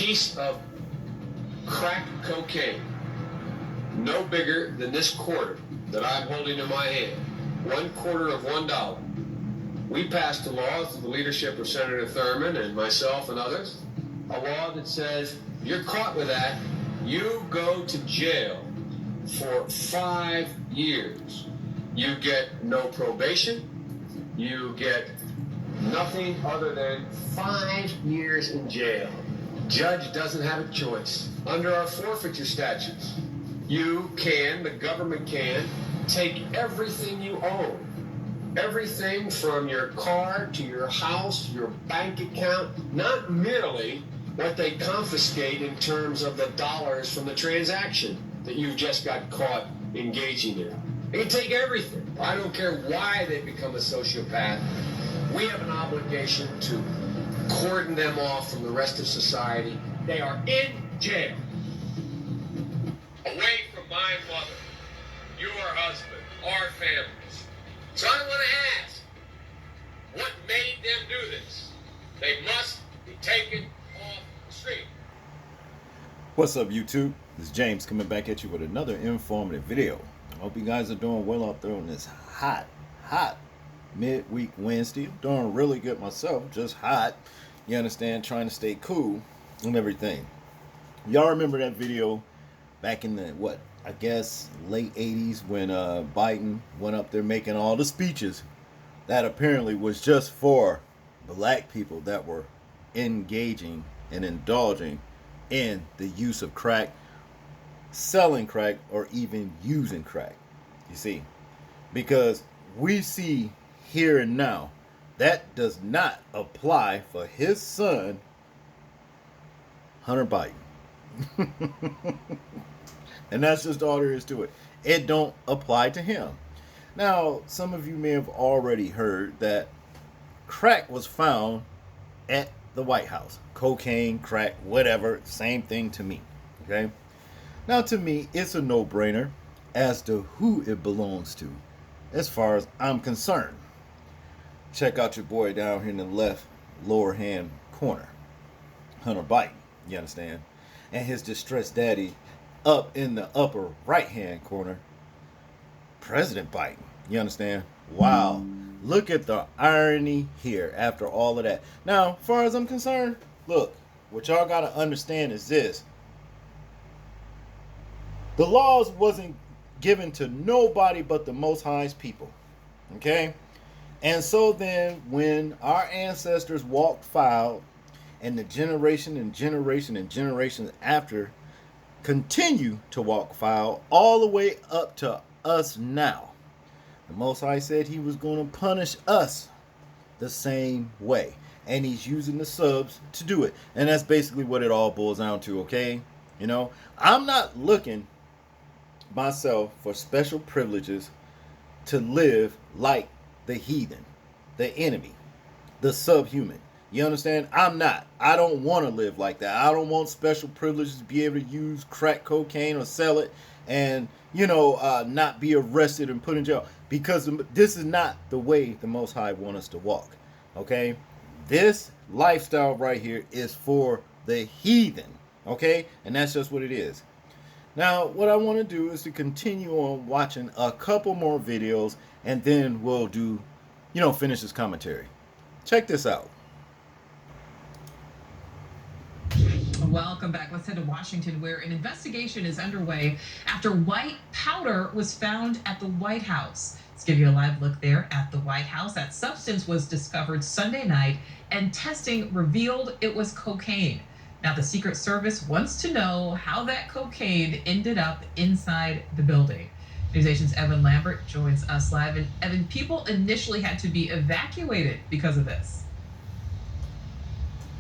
piece of crack cocaine, no bigger than this quarter that I'm holding in my hand, 1/4 of $1. We passed a law through the leadership of Senator Thurmond and myself and others, a law that says you're caught with that, you go to jail for 5 years. You get no probation, you get nothing other than 5 years in jail. Judge doesn't have a choice. Under our forfeiture statutes, you can, the government can, take everything you own. Everything from your car to your house, your bank account, not merely what they confiscate in terms of the dollars from the transaction that you just got caught engaging in. They can take everything. I don't care why they become a sociopath. We have an obligation to cordon them off from the rest of society. They are in jail. Away from my mother, your husband, our families. So I want to ask, what made them do this? They must be taken off the street. What's up, YouTube? This is James coming back at you with another informative video. I hope you guys are doing well out there on this hot midweek Wednesday. I'm doing really good myself, just hot. You understand, trying to stay cool and everything. Y'all remember that video back in the, I guess late 80s when Biden went up there making all the speeches that apparently was just for black people that were engaging and indulging in the use of crack, selling crack, or even using crack. You see, because we see here and now that does not apply for his son, Hunter Biden. And that's just all there is to it. It don't apply to him. Now, some of you may have already heard that crack was found at the White House. Cocaine, crack, whatever, same thing to me. Okay? Now, to me, it's a no-brainer as to who it belongs to, as far as I'm concerned. Check out your boy down here in the left lower hand corner, Hunter Biden. You understand? And his distressed daddy up in the upper right hand corner, President Biden. You understand? Wow. Look at the irony here after all of that. Now, as far as I'm concerned, look, what y'all got to understand is this. The laws wasn't given to nobody but the Most High's people. Okay? And so then when our ancestors walked foul, and the generation and generation and generations after continue to walk foul all the way up to us now, the Most High said he was going to punish us the same way. And he's using the subs to do it. And that's basically what it all boils down to, okay? You know, I'm not looking myself for special privileges to live like the heathen, the enemy, the subhuman. You understand? I'm not. I don't want to live like that. I don't want special privileges to be able to use crack cocaine or sell it and, not be arrested and put in jail. Because this is not the way the Most High wants us to walk. Okay? This lifestyle right here is for the heathen. Okay? And that's just what it is. Now, what I want to do is to continue on watching a couple more videos and then we'll do, finish this commentary. Check this out. Welcome back. Let's head to Washington, where an investigation is underway after white powder was found at the White House. Let's give you a live look there at the White House. That substance was discovered Sunday night, and testing revealed it was cocaine. Now, the Secret Service wants to know how that cocaine ended up inside the building. NewsNation's Evan Lambert joins us live. And Evan, people initially had to be evacuated because of this.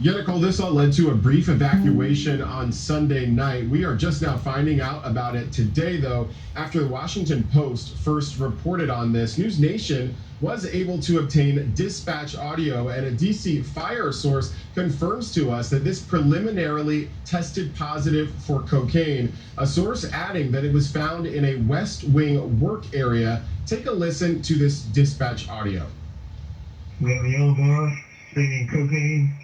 Yeah, Nicole, this all led to a brief evacuation on Sunday night. We are just now finding out about it today, though, after the Washington Post first reported on this. NewsNation was able to obtain dispatch audio, and a DC fire source confirms to us that this preliminarily tested positive for cocaine. A source adding that it was found in a West Wing work area. Take a listen to this dispatch audio. We have a yellow bar bringing cocaine.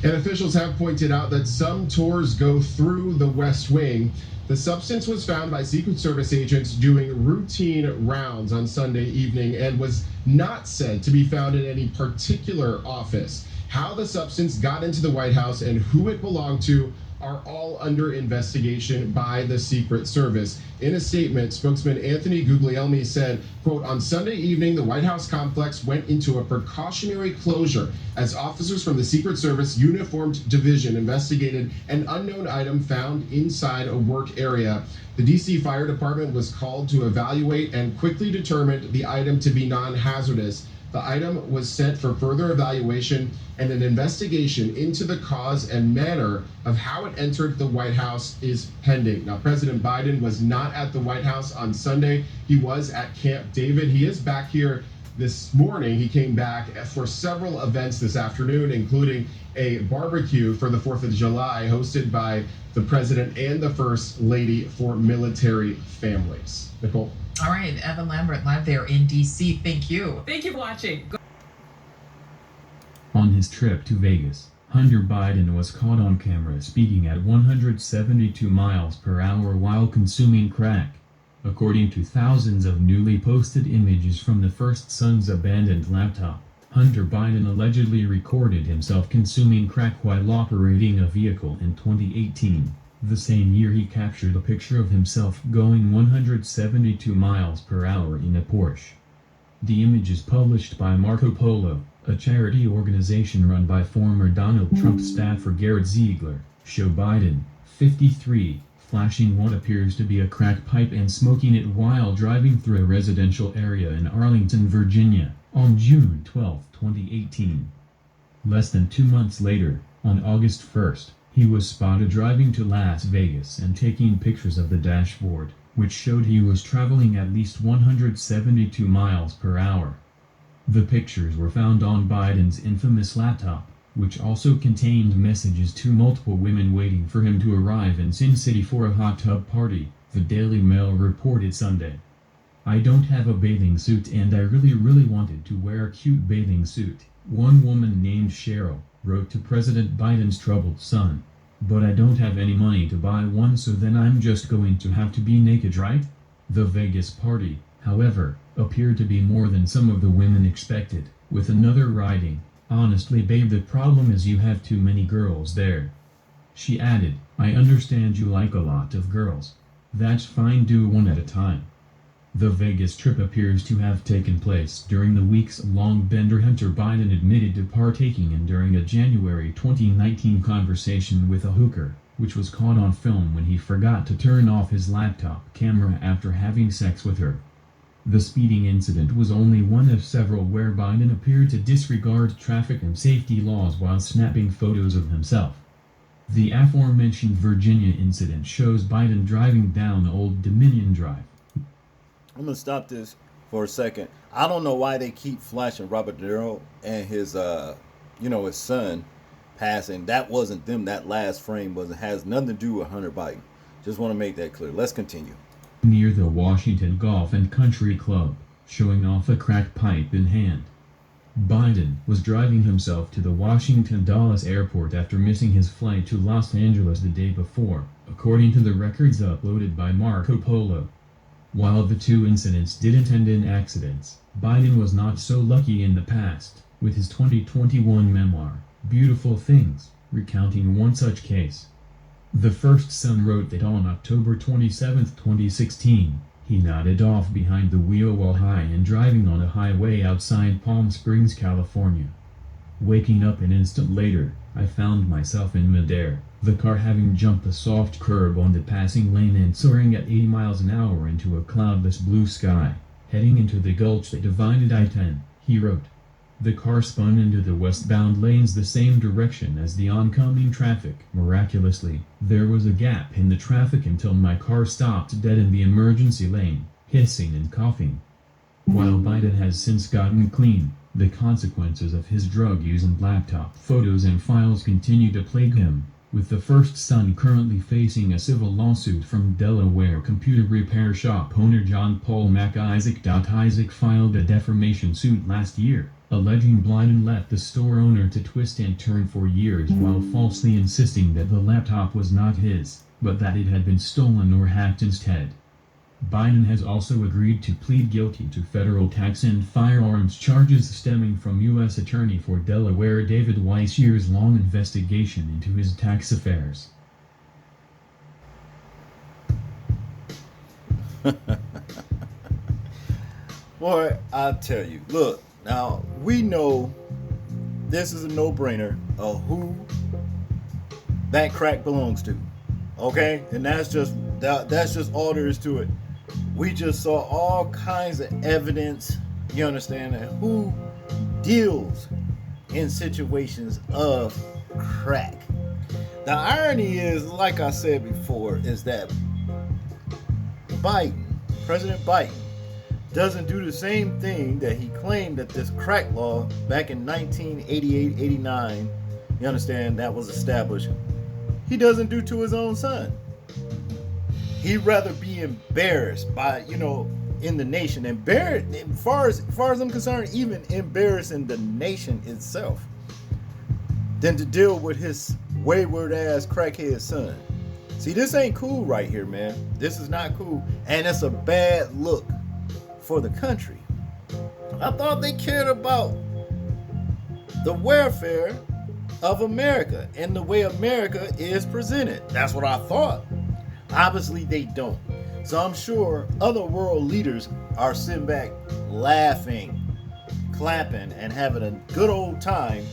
And officials have pointed out that some tours go through the West Wing. The substance was found by Secret Service agents doing routine rounds on Sunday evening and was not said to be found in any particular office. How the substance got into the White House and who it belonged to are all under investigation by the Secret Service. In a statement, spokesman Anthony Guglielmi said, quote, on Sunday evening, the White House complex went into a precautionary closure as officers from the Secret Service Uniformed Division investigated an unknown item found inside a work area. The DC Fire Department was called to evaluate and quickly determined the item to be non-hazardous. The item was sent for further evaluation, and an investigation into the cause and manner of how it entered the White House is pending. Now, President Biden was not at the White House on Sunday. He was at Camp David. He is back here this morning. He came back for several events this afternoon, including a barbecue for the 4th of July hosted by the President and the First Lady for military families. Nicole? All right, Evan Lambert live there in D.C. Thank you. Thank you for watching. On his trip to Vegas, Hunter Biden was caught on camera speeding at 172 miles per hour while consuming crack. According to thousands of newly posted images from the first son's abandoned laptop, Hunter Biden allegedly recorded himself consuming crack while operating a vehicle in 2018. The same year he captured a picture of himself going 172 miles per hour in a Porsche. The images published by Marco Polo, a charity organization run by former Donald Trump staffer Garrett Ziegler, show Biden, 53, flashing what appears to be a crack pipe and smoking it while driving through a residential area in Arlington, Virginia, on June 12, 2018. Less than 2 months later, on August 1st, he was spotted driving to Las Vegas and taking pictures of the dashboard, which showed he was traveling at least 172 miles per hour. The pictures were found on Biden's infamous laptop, which also contained messages to multiple women waiting for him to arrive in Sin City for a hot tub party, the Daily Mail reported Sunday. I don't have a bathing suit and I really wanted to wear a cute bathing suit, one woman named Cheryl wrote to President Biden's troubled son. But I don't have any money to buy one, so then I'm just going to have to be naked, right? The Vegas party, however, appeared to be more than some of the women expected, with another writing, honestly babe, the problem is you have too many girls there. She added, I understand you like a lot of girls. That's fine, do one at a time. The Vegas trip appears to have taken place during the weeks-long bender Hunter Biden admitted to partaking in during a January 2019 conversation with a hooker, which was caught on film when he forgot to turn off his laptop camera after having sex with her. The speeding incident was only one of several where Biden appeared to disregard traffic and safety laws while snapping photos of himself. The aforementioned Virginia incident shows Biden driving down Old Dominion Drive. I'm going to stop this for a second. I don't know why they keep flashing Robert De Niro and his, his son passing. That wasn't them. That last frame has nothing to do with Hunter Biden. Just want to make that clear. Let's continue. Near the Washington Golf and Country Club, showing off a crack pipe in hand. Biden was driving himself to the Washington-Dulles airport after missing his flight to Los Angeles the day before, according to the records uploaded by Marco Polo. While the two incidents didn't end in accidents, Biden was not so lucky in the past, with his 2021 memoir, Beautiful Things, recounting one such case. The first son wrote that on October 27, 2016, he nodded off behind the wheel while high and driving on a highway outside Palm Springs, California. Waking up an instant later, I found myself in midair, the car having jumped a soft curb on the passing lane and soaring at 80 miles an hour into a cloudless blue sky, heading into the gulch that divided I-10, he wrote. The car spun into the westbound lanes the same direction as the oncoming traffic. Miraculously, there was a gap in the traffic until my car stopped dead in the emergency lane, hissing and coughing. While Biden has since gotten clean, the consequences of his drug use and laptop photos and files continue to plague him, with the first son currently facing a civil lawsuit from Delaware computer repair shop owner John Paul MacIsaac. Isaac filed a defamation suit last year, alleging Biden left the store owner to twist and turn for years while falsely insisting that the laptop was not his, but that it had been stolen or hacked instead. Biden has also agreed to plead guilty to federal tax and firearms charges stemming from U.S. Attorney for Delaware David Weiss's years-long investigation into his tax affairs. Boy, I tell you, look, now we know this is a no-brainer of who that crack belongs to. Okay? And that's just all there is to it. We just saw all kinds of evidence, you understand, that who deals in situations of crack. The irony is, like I said before, is that President Biden, doesn't do the same thing that he claimed that this crack law back in 1988-89, you understand, that was established, he doesn't do to his own son. He'd rather be embarrassed by, in the nation, embarrassed, as far as I'm concerned, even embarrassing the nation itself, than to deal with his wayward ass crackhead son. See, this ain't cool right here, man. This is not cool, and it's a bad look for the country. I thought they cared about the welfare of America and the way America is presented. That's what I thought. Obviously they don't. So I'm sure other world leaders are sitting back laughing, clapping, and having a good old time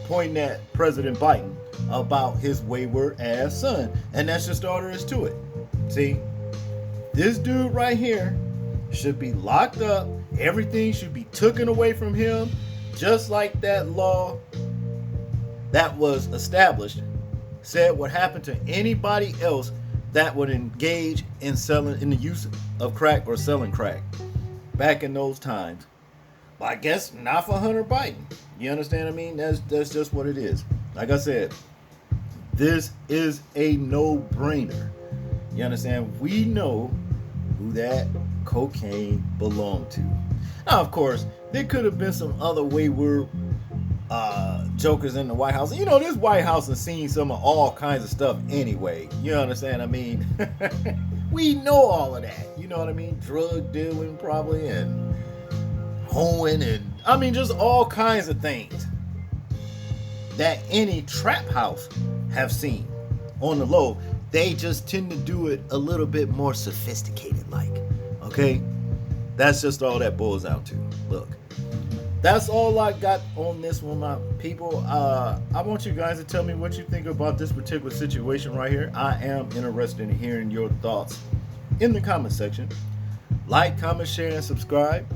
pointing at President Biden about his wayward ass son. And that's just all there is to it. See, this dude right here should be locked up. Everything should be taken away from him, just like that law that was established said what happened to anybody else that would engage in the use of crack or selling crack back in those times. But I guess not for Hunter Biden. You understand what I mean? That's just what it is. Like I said, this is a no-brainer. You understand? We know who that cocaine belonged to. Now, of course, there could have been some other wayward jokers in the White House. This White House has seen some of all kinds of stuff anyway. You understand? I mean, we know all of that. You know what I mean? Drug dealing probably, and hoeing, and just all kinds of things that any trap house have seen on the low. They just tend to do it a little bit more sophisticated like. Okay? That's just all that boils down to. Look, that's all I got on this one, my people. I want you guys to tell me what you think about this particular situation right here. I am interested in hearing your thoughts in the comment section. Like, comment, share, and subscribe.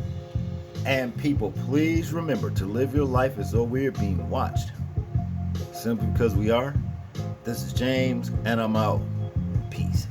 And people, please remember to live your life as though we are being watched. Simply because we are. This is James, and I'm out. Peace.